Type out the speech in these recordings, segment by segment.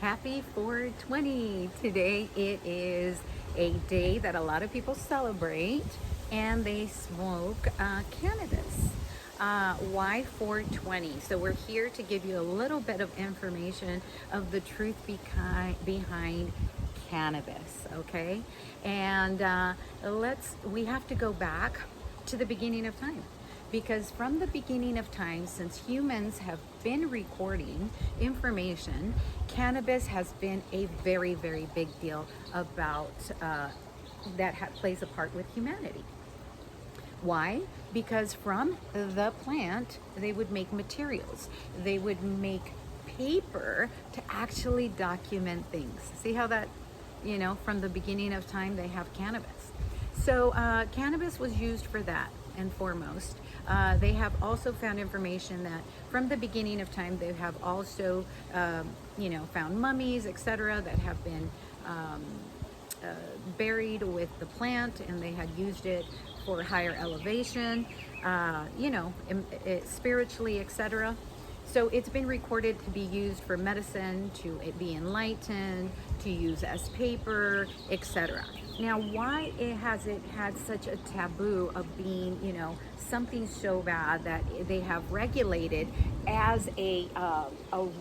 Happy 420. Today it is a day that a lot of people celebrate and they smoke cannabis. Why 420? So we're here to give you a little bit of information of the truth behind cannabis, okay? And we have to go back to the beginning of time, because from the beginning of time, since humans have been recording information, cannabis has been a very, very big deal about plays a part with humanity. Why? Because from the plant, they would make materials. They would make paper to actually document things. See how that, from the beginning of time, they have cannabis. So cannabis was used for that and foremost. They have also found information that from the beginning of time, they have also, found mummies, etc., that have been buried with the plant, and they had used it for higher elevation, spiritually, etc. So it's been recorded to be used for medicine, to be enlightened, to use as paper, etc. Now, why has it had such a taboo of being, something so bad that they have regulated as a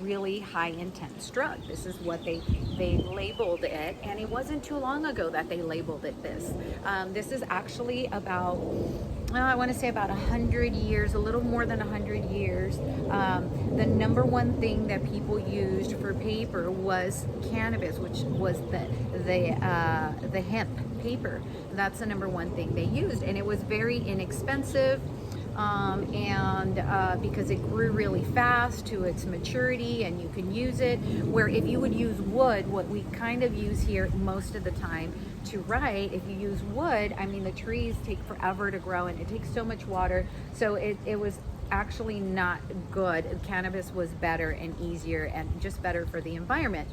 really high intense drug? This is what they labeled it, and it wasn't too long ago that they labeled it this. This is actually about, I want to say about 100 years, a little more than 100 years. The number one thing that people used for paper was cannabis, which was the hemp paper. That's the number one thing they used, and it was very inexpensive. Because it grew really fast to its maturity, and you can use it, where if you would use wood, what we kind of use here most of the time to write, if you use wood, I mean, the trees take forever to grow and it takes so much water, so it was actually not good. Cannabis was better and easier and just better for the environment.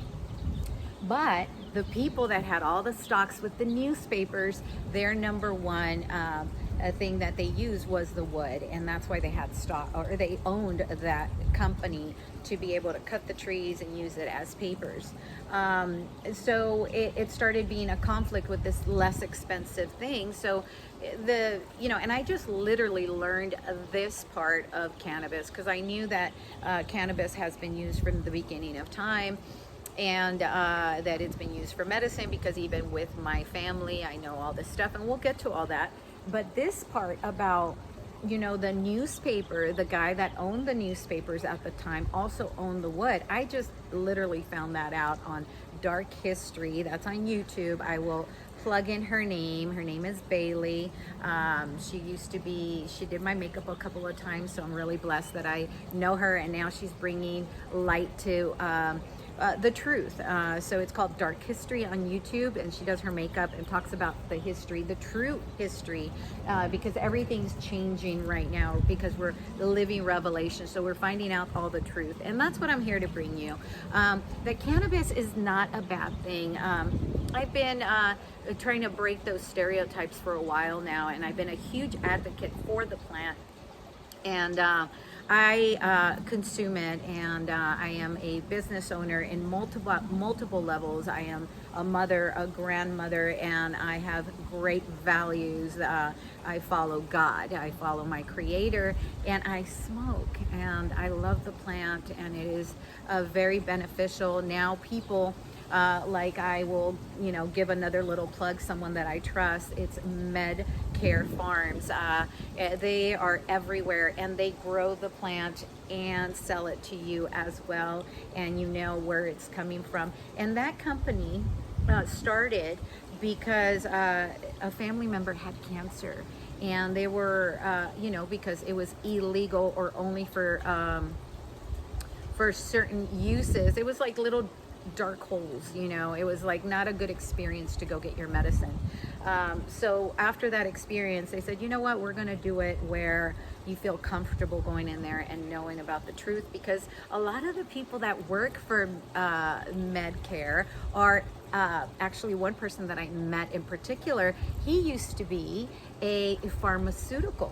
But the people that had all the stocks with the newspapers, their number one thing that they used was the wood, and that's why they had stock, or they owned that company to be able to cut the trees and use it as papers. So it started being a conflict with this less expensive thing. So and I just literally learned this part of cannabis because I knew that cannabis has been used from the beginning of time, and that it's been used for medicine, because even with my family, I know all this stuff, and we'll get to all that. But this part about, the newspaper, the guy that owned the newspapers at the time also owned the wood. I just literally found that out on Dark History. That's on YouTube. I will plug in her name. Her name is Bailey. She did my makeup a couple of times, so I'm really blessed that I know her, and now she's bringing light to the truth. So it's called Dark History on YouTube, and she does her makeup and talks about the history, the true history, because everything's changing right now, because we're the living revelation. So we're finding out all the truth, and that's what I'm here to bring you. That cannabis is not a bad thing. I've been trying to break those stereotypes for a while now, and I've been a huge advocate for the plant. And I consume it, and I am a business owner in multiple levels. I am a mother, a grandmother, and I have great values. I follow God, I follow my Creator, and I smoke, and I love the plant, and it is very beneficial. Now people, like I will, give another little plug, someone that I trust. It's Care Farms. They are everywhere, and they grow the plant and sell it to you as well, and you know where it's coming from. And that company started because a family member had cancer, and they were, because it was illegal or only for certain uses. It was like little dark holes, it was like not a good experience to go get your medicine. So after that experience, they said, you know what, we're going to do it where you feel comfortable going in there and knowing about the truth, because a lot of the people that work for Medcare are actually, one person that I met in particular, he used to be a pharmaceutical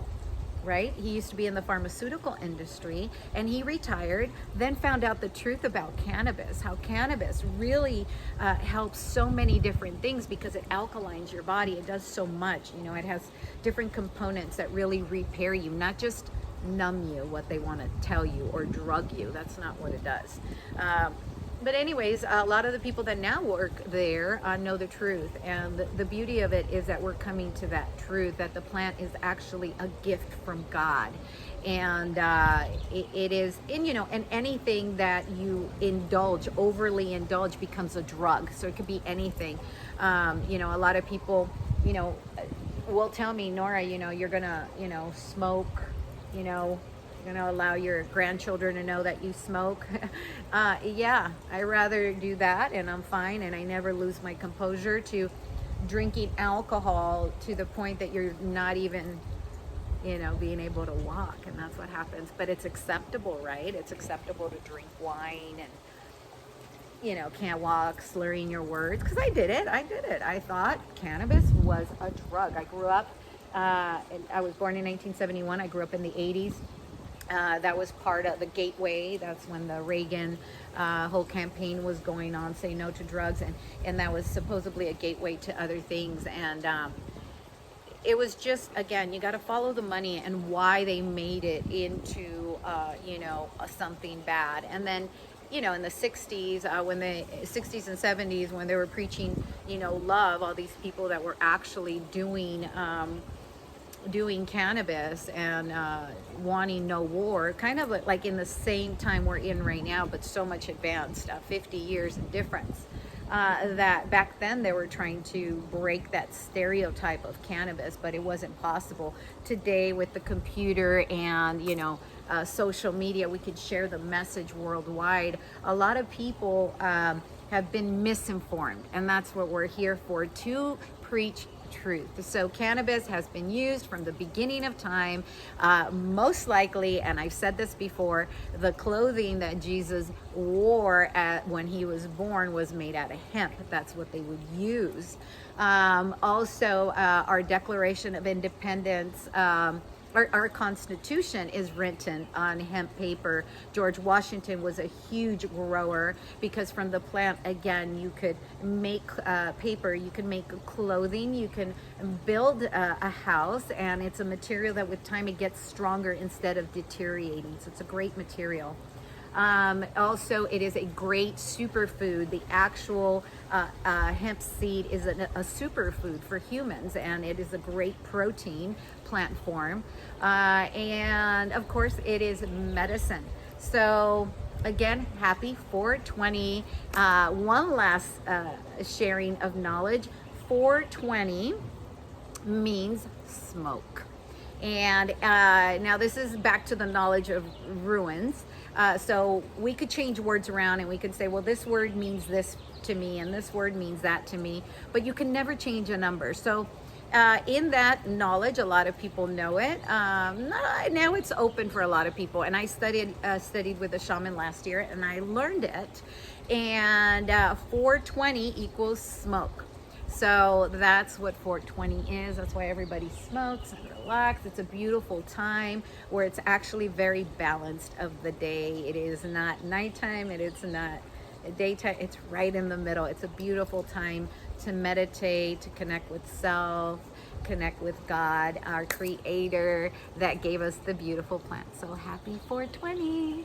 right? He used to be in the pharmaceutical industry, and he retired, then found out the truth about cannabis, how cannabis really helps so many different things because it alkalines your body. It does so much. You know, it has different components that really repair you, not just numb you, what they want to tell you, or drug you. That's not what it does. But anyways, a lot of the people that now work there know the truth, and the beauty of it is that we're coming to that truth, that the plant is actually a gift from God. And it is, and you know, and anything that you overly indulge, becomes a drug. So it could be anything. You know, a lot of people, you know, will tell me, Nora, you know, you're gonna, you know, smoke, you know, you're gonna allow your grandchildren to know that you smoke. Yeah, I rather do that, and I'm fine, and I never lose my composure, to drinking alcohol to the point that you're not even, you know, being able to walk, and that's what happens. But it's acceptable, right? It's acceptable to drink wine and, you know, can't walk, slurring your words, because I did it. I thought cannabis was a drug. I grew up, I was born in 1971. I grew up in the 80s. That was part of the gateway. That's when the Reagan whole campaign was going on, say no to drugs, and that was supposedly a gateway to other things. And it was just, again, you got to follow the money and why they made it into, you know, something bad. And then, you know, in the 60s, when the 60s and 70s, when they were preaching, you know, love, all these people that were actually doing cannabis and wanting no war, kind of like in the same time we're in right now, but so much advanced, 50 years in difference. That back then they were trying to break that stereotype of cannabis, but it wasn't possible. Today, with the computer and, you know, social media, we could share the message worldwide. A lot of people have been misinformed, and that's what we're here for, to preach truth. So cannabis has been used from the beginning of time. Most likely, and I've said this before, the clothing that Jesus wore when he was born was made out of hemp. That's what they would use. Also, our Declaration of Independence, our Constitution is written on hemp paper. George Washington was a huge grower, because from the plant, again, you could make paper, you can make clothing, you can build a house, and it's a material that with time it gets stronger instead of deteriorating. So it's a great material. Also, it is a great superfood. The actual hemp seed is a superfood for humans, and it is a great protein plant form. And of course, it is medicine. So again, happy 420. One last sharing of knowledge. 420 means smoke. And now this is back to the knowledge of ruins. So we could change words around, and we could say, well, this word means this to me, and this word means that to me, but you can never change a number. So in that knowledge, a lot of people know it. Now it's open for a lot of people, and I studied with a shaman last year, and I learned it. And 420 equals smoke. So that's what 420 is. That's why everybody smokes and relax. It's a beautiful time where it's actually very balanced of the day. It is not nighttime, it is not daytime, it's right in the middle. It's a beautiful time to meditate, to connect with self, connect with God, our creator that gave us the beautiful plant. So happy 420.